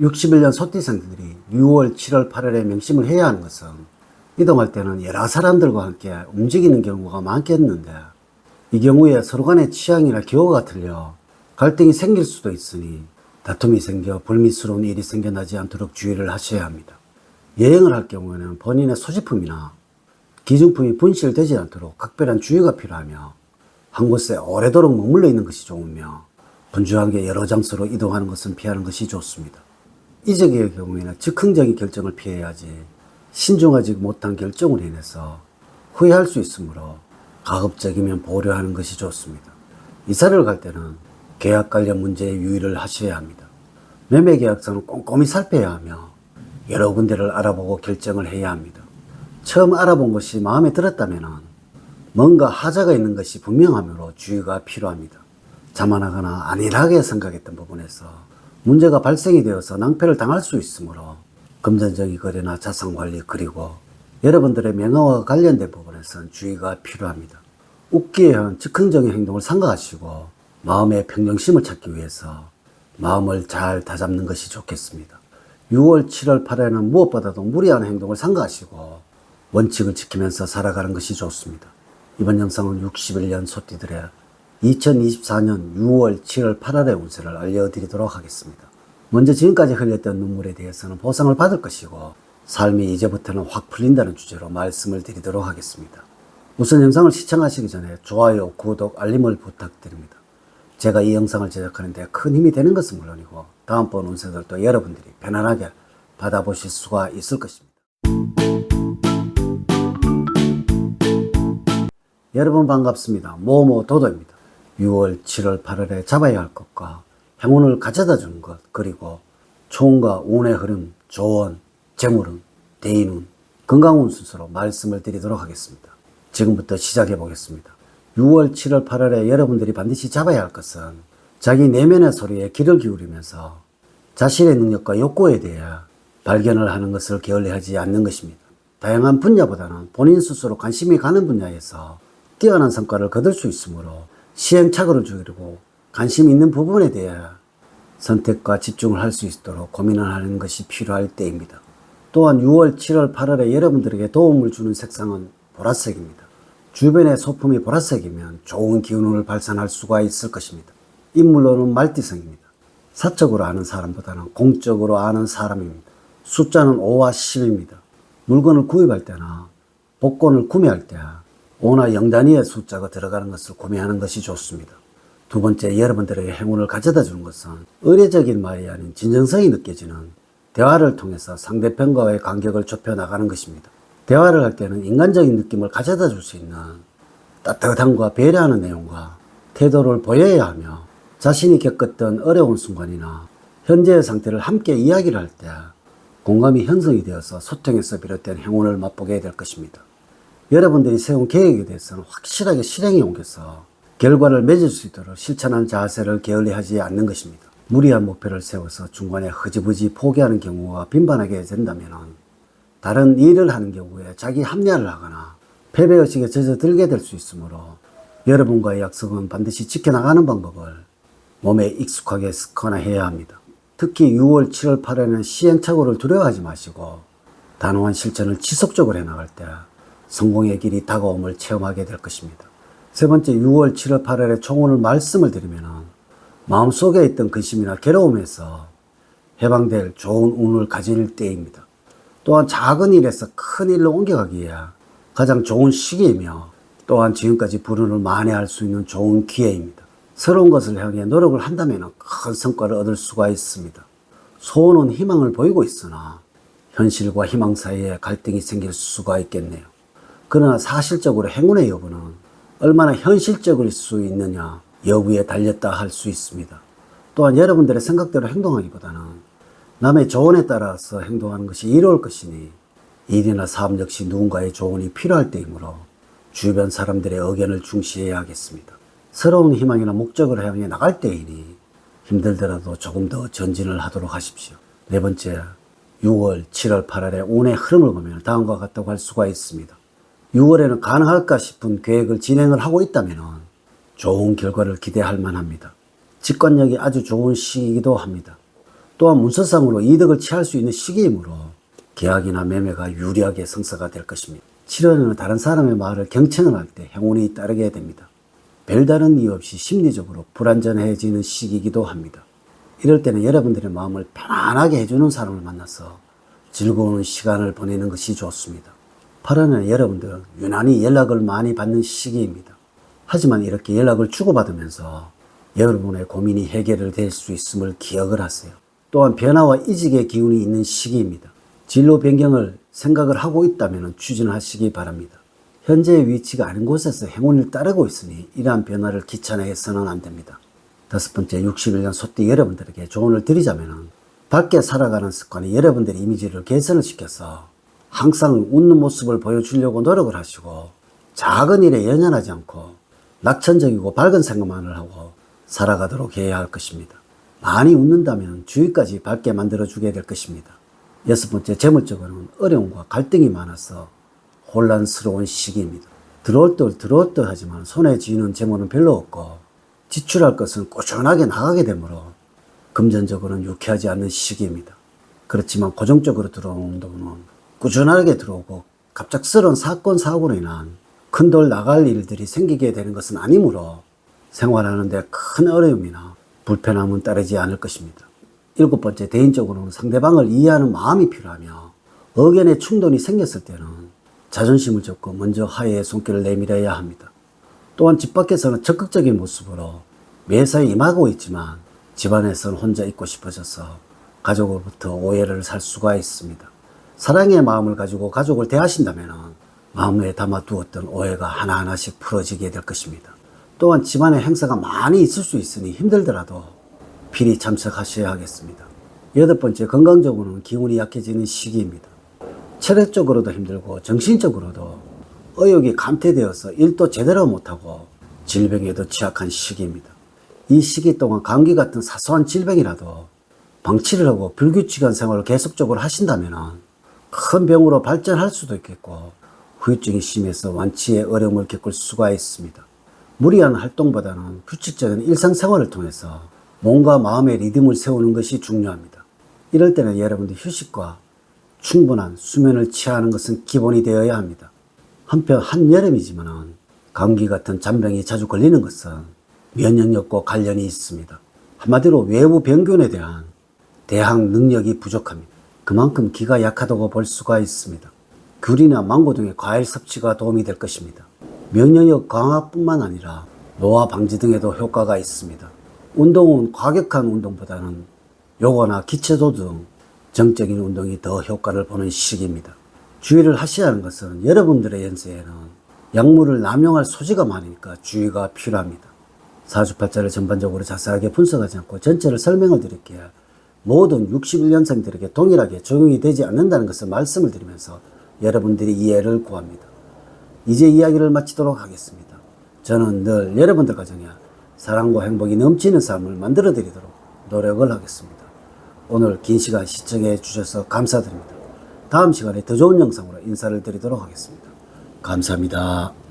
61년 소띠생들이 6월, 7월, 8월에 명심을 해야 하는 것은 이동할 때는 여러 사람들과 함께 움직이는 경우가 많겠는데 이 경우에 서로 간의 취향이나 기호가 틀려 갈등이 생길 수도 있으니 다툼이 생겨 불미스러운 일이 생겨나지 않도록 주의를 하셔야 합니다. 여행을 할 경우에는 본인의 소지품이나 기증품이 분실되지 않도록 각별한 주의가 필요하며 한 곳에 오래도록 머물러 있는 것이 좋으며 분주하게 여러 장소로 이동하는 것은 피하는 것이 좋습니다. 이적의 경우에는 즉흥적인 결정을 피해야지 신중하지 못한 결정으로 인해서 후회할 수 있으므로 가급적이면 보류하는 것이 좋습니다. 이사를 갈 때는 계약 관련 문제에 유의를 하셔야 합니다. 매매 계약서는 꼼꼼히 살펴야 하며 여러 군데를 알아보고 결정을 해야 합니다. 처음 알아본 것이 마음에 들었다면 뭔가 하자가 있는 것이 분명하므로 주의가 필요합니다. 자만하거나 안일하게 생각했던 부분에서 문제가 발생이 되어서 낭패를 당할 수 있으므로 금전적인 거래나 자산관리 그리고 여러분들의 명예와 관련된 부분에서는 주의가 필요합니다. 웃기에 한 즉흥적인 행동을 삼가하시고 마음의 평정심을 찾기 위해서 마음을 잘 다잡는 것이 좋겠습니다. 6월, 7월, 8월에는 무엇보다도 무리한 행동을 삼가하시고 원칙을 지키면서 살아가는 것이 좋습니다. 이번 영상은 61년 소띠들의 2024년 6월, 7월, 8월의 운세를 알려드리도록 하겠습니다. 먼저 지금까지 흘렸던 눈물에 대해서는 보상을 받을 것이고 삶이 이제부터는 확 풀린다는 주제로 말씀을 드리도록 하겠습니다. 우선 영상을 시청하시기 전에 좋아요, 구독, 알림을 부탁드립니다. 제가 이 영상을 제작하는 데 큰 힘이 되는 것은 물론이고 다음번 운세들도 여러분들이 편안하게 받아보실 수가 있을 것입니다. 여러분 반갑습니다. 모모도도입니다. 6월, 7월, 8월에 잡아야 할 것과 행운을 가져다 주는 것, 그리고 총과 운의 흐름, 조언, 재물운, 대인운, 건강운 순서로 말씀을 드리도록 하겠습니다. 지금부터 시작해 보겠습니다. 6월, 7월, 8월에 여러분들이 반드시 잡아야 할 것은 자기 내면의 소리에 귀를 기울이면서 자신의 능력과 욕구에 대해 발견을 하는 것을 게을리하지 않는 것입니다. 다양한 분야보다는 본인 스스로 관심이 가는 분야에서 뛰어난 성과를 거둘 수 있으므로 시행착오를 줄이고 관심 있는 부분에 대해 선택과 집중을 할 수 있도록 고민을 하는 것이 필요할 때입니다. 또한 6월, 7월, 8월에 여러분들에게 도움을 주는 색상은 보라색입니다. 주변의 소품이 보라색이면 좋은 기운을 발산할 수가 있을 것입니다. 인물로는 말띠성입니다. 사적으로 아는 사람보다는 공적으로 아는 사람입니다. 숫자는 5와 10입니다. 물건을 구입할 때나 복권을 구매할 때 5나 0 단위의 숫자가 들어가는 것을 구매하는 것이 좋습니다. 두 번째, 여러분들에게 행운을 가져다 주는 것은 의례적인 말이 아닌 진정성이 느껴지는 대화를 통해서 상대편과의 간격을 좁혀 나가는 것입니다. 대화를 할 때는 인간적인 느낌을 가져다 줄 수 있는 따뜻함과 배려하는 내용과 태도를 보여야 하며 자신이 겪었던 어려운 순간이나 현재의 상태를 함께 이야기를 할 때 공감이 형성이 되어서 소통에서 비롯된 행운을 맛보게 될 것입니다. 여러분들이 세운 계획에 대해서는 확실하게 실행에 옮겨서 결과를 맺을 수 있도록 실천하는 자세를 게을리하지 않는 것입니다. 무리한 목표를 세워서 중간에 흐지부지 포기하는 경우가 빈번하게 된다면 다른 일을 하는 경우에 자기 합리화를 하거나 패배의식에 젖어들게 될 수 있으므로 여러분과의 약속은 반드시 지켜나가는 방법을 몸에 익숙하게 습관화해야 합니다. 특히 6월, 7월, 8월에는 시행착오를 두려워하지 마시고 단호한 실천을 지속적으로 해나갈 때 성공의 길이 다가옴을 체험하게 될 것입니다. 세 번째, 6월, 7월, 8월에 총오늘 말씀을 드리면 마음속에 있던 근심이나 괴로움에서 해방될 좋은 운을 가질 때입니다. 또한 작은 일에서 큰 일로 옮겨가기에 가장 좋은 시기이며 또한 지금까지 불운을 만회할 수 있는 좋은 기회입니다. 새로운 것을 향해 노력을 한다면 큰 성과를 얻을 수가 있습니다. 소원은 희망을 보이고 있으나 현실과 희망 사이에 갈등이 생길 수가 있겠네요. 그러나 사실적으로 행운의 여부는 얼마나 현실적일 수 있느냐 여부에 달렸다 할 수 있습니다. 또한 여러분들의 생각대로 행동하기보다는 남의 조언에 따라서 행동하는 것이 이로울 것이니 일이나 사업 역시 누군가의 조언이 필요할 때이므로 주변 사람들의 의견을 중시해야 하겠습니다. 새로운 희망이나 목적을 향해 나갈 때이니 힘들더라도 조금 더 전진을 하도록 하십시오. 네 번째, 6월, 7월, 8월의 운의 흐름을 보면 다음과 같다고 할 수가 있습니다. 6월에는 가능할까 싶은 계획을 진행을 하고 있다면 좋은 결과를 기대할 만합니다. 직관력이 아주 좋은 시기이기도 합니다. 또한 문서상으로 이득을 취할 수 있는 시기이므로 계약이나 매매가 유리하게 성사가 될 것입니다. 7월에는 다른 사람의 말을 경청을 할 때 행운이 따르게 됩니다. 별다른 이유 없이 심리적으로 불안전해지는 시기이기도 합니다. 이럴 때는 여러분들의 마음을 편안하게 해주는 사람을 만나서 즐거운 시간을 보내는 것이 좋습니다. 8월에는 여러분들은 유난히 연락을 많이 받는 시기입니다. 하지만 이렇게 연락을 주고받으면서 여러분의 고민이 해결될 수 있음을 기억을 하세요. 또한 변화와 이직의 기운이 있는 시기입니다. 진로 변경을 생각을 하고 있다면 추진하시기 바랍니다. 현재의 위치가 아닌 곳에서 행운을 따르고 있으니 이러한 변화를 귀찮아해서는 안 됩니다. 5번째, 61년 소띠 여러분들에게 조언을 드리자면 밝게 살아가는 습관이 여러분들의 이미지를 개선을 시켜서 항상 웃는 모습을 보여주려고 노력을 하시고 작은 일에 연연하지 않고 낙천적이고 밝은 생각만을 하고 살아가도록 해야 할 것입니다. 많이 웃는다면 주위까지 밝게 만들어주게 될 것입니다. 6번째, 재물적으로는 어려움과 갈등이 많아서 혼란스러운 시기입니다. 들어올 듯 하지만 손에 쥐는 재물은 별로 없고 지출할 것은 꾸준하게 나가게 되므로 금전적으로는 유쾌하지 않는 시기입니다. 그렇지만 고정적으로 들어오는 돈은 꾸준하게 들어오고 갑작스러운 사건 사고로 인한 큰 돌 나갈 일들이 생기게 되는 것은 아니므로 생활하는 데 큰 어려움이나 불편함은 따르지 않을 것입니다. 7번째, 대인적으로는 상대방을 이해하는 마음이 필요하며 의견의 충돌이 생겼을 때는 자존심을 접고 먼저 화해의 손길을 내밀어야 합니다. 또한 집 밖에서는 적극적인 모습으로 매사에 임하고 있지만 집안에서는 혼자 있고 싶어져서 가족으로부터 오해를 살 수가 있습니다. 사랑의 마음을 가지고 가족을 대하신다면 마음에 담아두었던 오해가 하나하나씩 풀어지게 될 것입니다. 또한 집안에 행사가 많이 있을 수 있으니 힘들더라도 필히 참석하셔야 하겠습니다. 8번째, 건강적으로는 기운이 약해지는 시기입니다. 체력적으로도 힘들고 정신적으로도 의욕이 감퇴되어서 일도 제대로 못하고 질병에도 취약한 시기입니다. 이 시기 동안 감기 같은 사소한 질병이라도 방치를 하고 불규칙한 생활을 계속적으로 하신다면 큰 병으로 발전할 수도 있겠고 후유증이 심해서 완치에 어려움을 겪을 수가 있습니다. 무리한 활동보다는 규칙적인 일상생활을 통해서 몸과 마음의 리듬을 세우는 것이 중요합니다. 이럴 때는 여러분들 휴식과 충분한 수면을 취하는 것은 기본이 되어야 합니다. 한편 한여름이지만 감기 같은 잔병이 자주 걸리는 것은 면역력과 관련이 있습니다. 한마디로 외부 병균에 대한 대항 능력이 부족합니다. 그만큼 기가 약하다고 볼 수가 있습니다. 귤이나 망고 등의 과일 섭취가 도움이 될 것입니다. 면역력 강화뿐만 아니라 노화 방지 등에도 효과가 있습니다. 운동은 과격한 운동보다는 요가나 기체도 등 정적인 운동이 더 효과를 보는 시기입니다. 주의를 하셔야 하는 것은 여러분들의 연세에는 약물을 남용할 소지가 많으니까 주의가 필요합니다. 사주팔자를 전반적으로 자세하게 분석하지 않고 전체를 설명을 드릴게요. 모든 61년생들에게 동일하게 적용이 되지 않는다는 것을 말씀을 드리면서 여러분들이 이해를 구합니다. 이제 이야기를 마치도록 하겠습니다. 저는 늘 여러분들 가정에 사랑과 행복이 넘치는 삶을 만들어 드리도록 노력을 하겠습니다. 오늘 긴 시간 시청해 주셔서 감사드립니다. 다음 시간에 더 좋은 영상으로 인사를 드리도록 하겠습니다. 감사합니다.